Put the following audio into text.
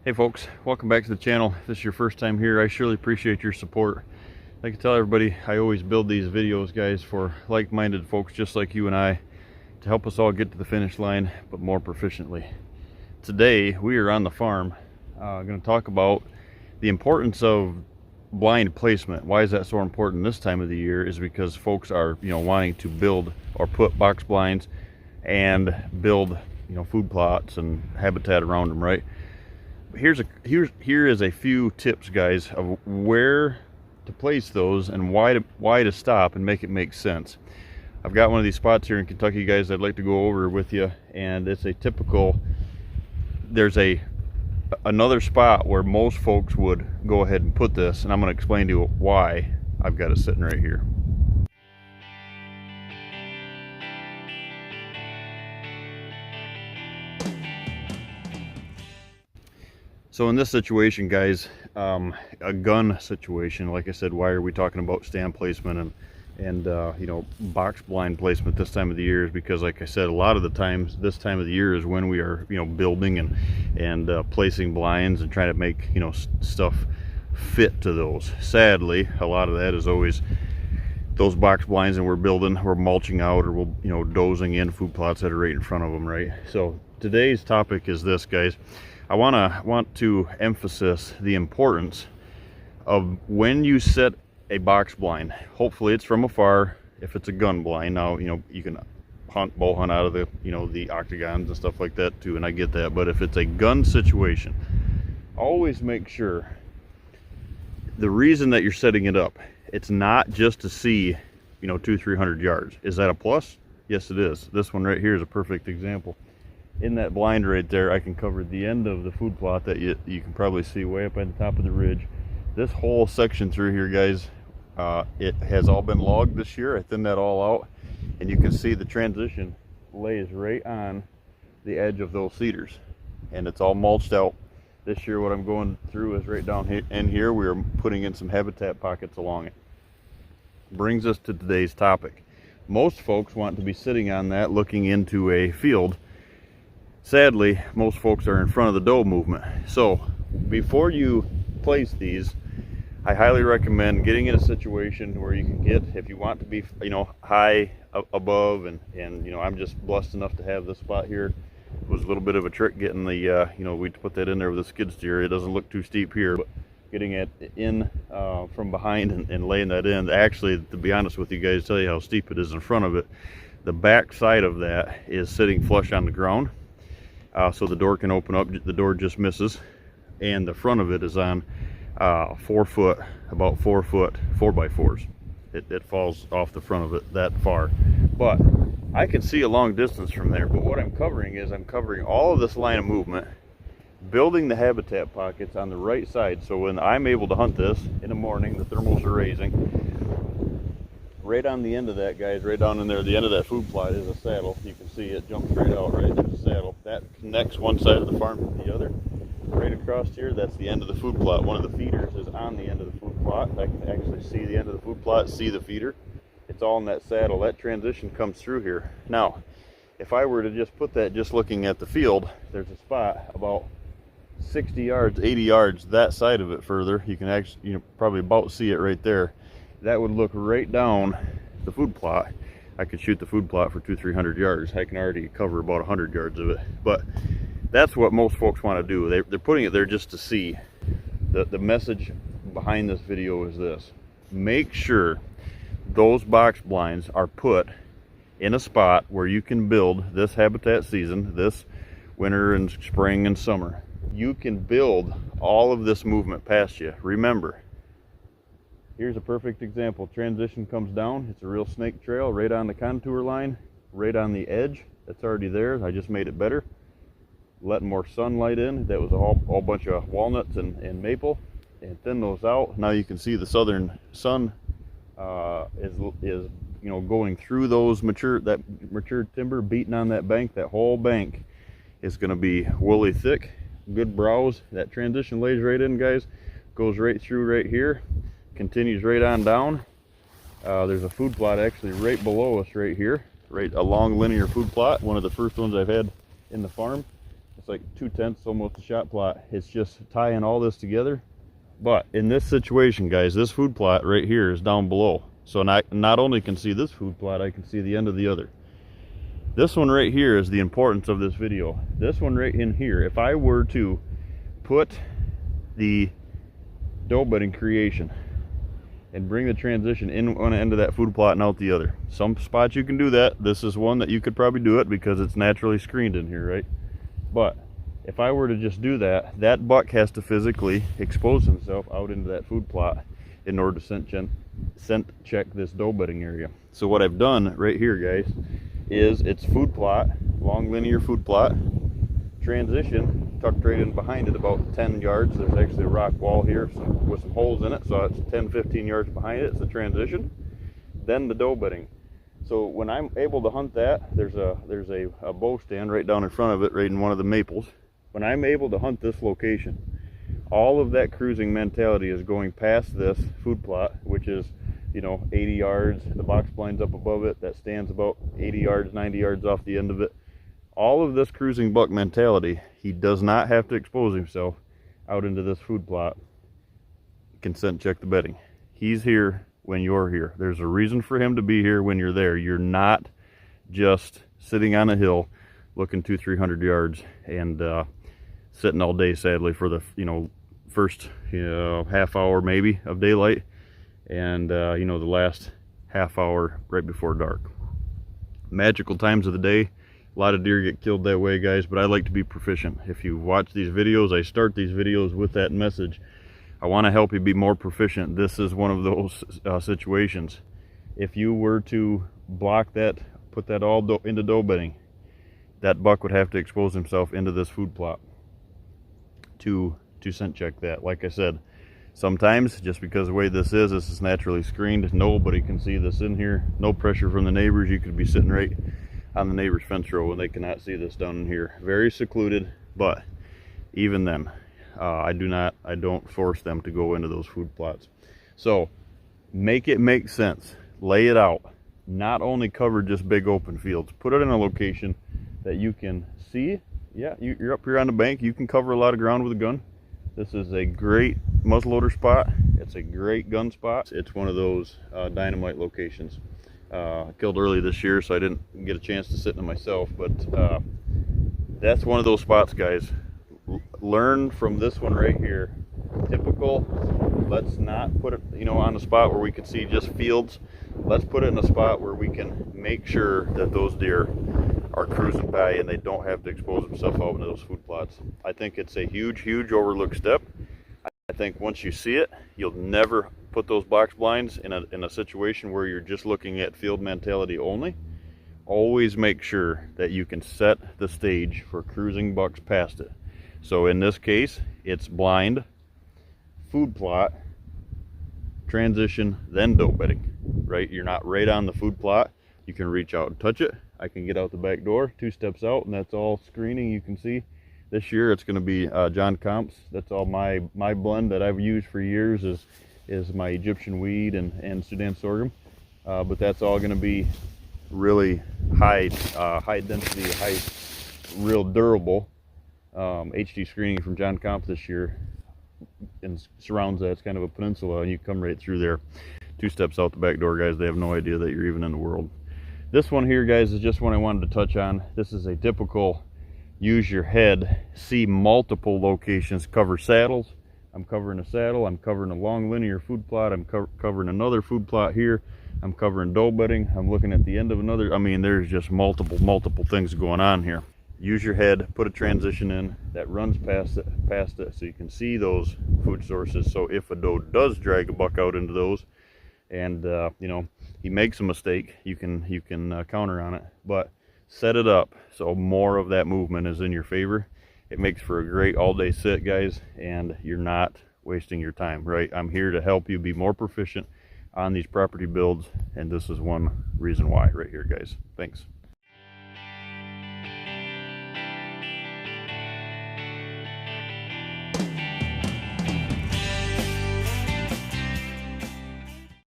Hey folks, welcome back to the channel. If this is your first time here, I surely appreciate your support. Like I tell everybody, I always build these videos, guys, for like-minded folks just like you and I, to help us all get to the finish line, but more proficiently. Today, we are on the farm. Going to talk about the importance of blind placement. Why is that so important this time of the year? Is because folks are, wanting to build or put box blinds and build, food plots and habitat around them, right? Here is a few tips, guys, of where to place those and why to stop and make it make sense. I've got one of these spots here in Kentucky, guys, I'd like to go over with you, and it's a typical. There's another spot where most folks would go ahead and put this, and I'm going to explain to you why I've got it sitting right here. So in this situation, guys, a gun situation, like I said, why are we talking about stand placement and box blind placement this time of the year? Is because, like I said, a lot of the times this time of the year is when we are building and placing blinds and trying to make stuff fit to those. Sadly, a lot of that is always those box blinds, and we're mulching out, or we'll dozing in food plots that are right in front of them, right? So today's topic is this, guys. I want to emphasize the importance of when you set a box blind. Hopefully it's from afar. If it's a gun blind, now you can bow hunt out of the octagons and stuff like that too, and I get that. But if it's a gun situation, always make sure the reason that you're setting it up, it's not just to see 200-300 yards. Is that a plus? Yes, it is. This one right here is a perfect example. In that blind right there, I can cover the end of the food plot that you can probably see way up at the top of the ridge. This whole section through here, guys, it has all been logged this year. I thinned that all out, and you can see the transition lays right on the edge of those cedars, and it's all mulched out. This year, what I'm going through is right down here, and here we are putting in some habitat pockets along it. Brings us to today's topic. Most folks want to be sitting on that looking into a field. Sadly, most folks are in front of the doe movement. So before you place these, I highly recommend getting in a situation where you can get, if you want to be high above, and I'm just blessed enough to have this spot here. It was a little bit of a trick getting the we put that in there with a skid steer. It doesn't look too steep here, but getting it in from behind and laying that in, actually, to be honest with you guys, tell you how steep it is in front of it. The back side of that is sitting flush on the ground. So the door can open up. The door just misses, and the front of it is on 4 foot, about 4 foot 4x4s. It falls off the front of it that far, but I can see a long distance from there. But what I'm covering is I'm covering all of this line of movement, building the habitat pockets on the right side. So when I'm able to hunt this in the morning, the thermals are raising. Right on the end of that, guys, right down in there, the end of that food plot is a saddle. You can see it jumps right out, right? There's a saddle. That connects one side of the farm to the other. Right across here, that's the end of the food plot. One of the feeders is on the end of the food plot. I can actually see the end of the food plot, see the feeder. It's all in that saddle. That transition comes through here. Now, if I were to just put that just looking at the field, there's a spot about 60 yards, 80 yards, that side of it further. You can actually, probably about see it right there. That would look right down the food plot. I could shoot the food plot for 200-300 yards. I can already cover about 100 yards of it. But that's what most folks want to do. They're putting it there just to see. The message behind this video is this: make sure those box blinds are put in a spot where you can build this habitat season, this winter and spring and summer. You can build all of this movement past you. Remember, here's a perfect example. Transition comes down. It's a real snake trail right on the contour line, right on the edge. That's already there. I just made it better. Letting more sunlight in. That was a whole bunch of walnuts and maple, and thin those out. Now you can see the southern sun is going through those mature timber, beating on that bank. That whole bank is going to be woolly thick, good browse. That transition lays right in, guys. Goes right through right here. Continues right on down. There's a food plot actually right below us right here, right, a long linear food plot, one of the first ones I've had in the farm. It's like 2/10, almost a shot plot. It's just tying all this together. But in this situation, guys, this food plot right here is down below. So not only can see this food plot, I can see the end of the other. This one right here is the importance of this video. This one right in here, if I were to put the doe bedding creation and bring the transition in one end of that food plot and out the other. Some spots you can do that. This is one that you could probably do it because it's naturally screened in here, right? But if I were to just do that, that buck has to physically expose himself out into that food plot in order to scent check this doe bedding area. So what I've done right here, guys, is it's food plot, long linear food plot, transition tucked right in behind it about 10 yards. There's actually a rock wall here with some holes in it, so it's 10-15 yards behind it. It's the transition, then the doe bedding. So when I'm able to hunt that, there's a bow stand right down in front of it, right in one of the maples. When I'm able to hunt this location, all of that cruising mentality is going past this food plot, which is, you know, 80 yards. The box blind's up above it. That stands about 80 yards, 90 yards off the end of it. All of this cruising buck mentality, he does not have to expose himself out into this food plot. Can scent check the bedding. He's here when you're here. There's a reason for him to be here when you're there. You're not just sitting on a hill looking 200-300 yards and sitting all day, sadly, for the first half hour maybe of daylight, and the last half hour right before dark. Magical times of the day. A lot of deer get killed that way, guys, but I like to be proficient. If you watch these videos, I start these videos with that message. I want to help you be more proficient. This is one of those situations. If you were to block that, put that all into doe bedding, that buck would have to expose himself into this food plot to scent check that. Like I said, sometimes, just because the way this is naturally screened, nobody can see this in here. No pressure from the neighbors. You could be sitting right on the neighbor's fence row and they cannot see this down in here. Very secluded, but even then, I don't force them to go into those food plots. So make it make sense. Lay it out. Not only cover just big open fields. Put it in a location that you can see. Yeah, you're up here on the bank. You can cover a lot of ground with a gun. This is a great muzzleloader spot. It's a great gun spot. It's one of those dynamite locations. I killed early this year, so I didn't get a chance to sit in it myself, but that's one of those spots, guys. Learn from this one right here. Typical. Let's not put it on a spot where we can see just fields. Let's put it in a spot where we can make sure that those deer are cruising by and they don't have to expose themselves out into those food plots. I think it's a huge overlooked step. I think once you see it, you'll never put those box blinds in a situation where you're just looking at field mentality only. Always make sure that you can set the stage for cruising bucks past it. So in this case, it's blind, food plot, transition, then doe bedding, right? You're not right on the food plot. You can reach out and touch it. I can get out the back door, 2 steps out, and that's all screening you can see. This year it's going to be John Comp's. That's all my blend that I've used for years is my Egyptian weed and Sudan sorghum. But that's all going to be really high density, real durable HD screening from John Comp this year, and surrounds that. It's kind of a peninsula, and you come right through there. 2 steps out the back door, guys. They have no idea that you're even in the world. This one here, guys, is just one I wanted to touch on. This is a typical use your head, see multiple locations, cover saddles. I'm covering a saddle. I'm covering a long linear food plot. I'm covering another food plot here. I'm covering doe bedding. I'm looking at the end of another. I mean, there's just multiple things going on here. Use your head, put a transition in that runs past it so you can see those food sources. So if a doe does drag a buck out into those and he makes a mistake, you can counter on it, but set it up so more of that movement is in your favor. It makes for a great all-day sit, guys, and you're not wasting your time, right? I'm here to help you be more proficient on these property builds, and this is one reason why right here, guys. Thanks.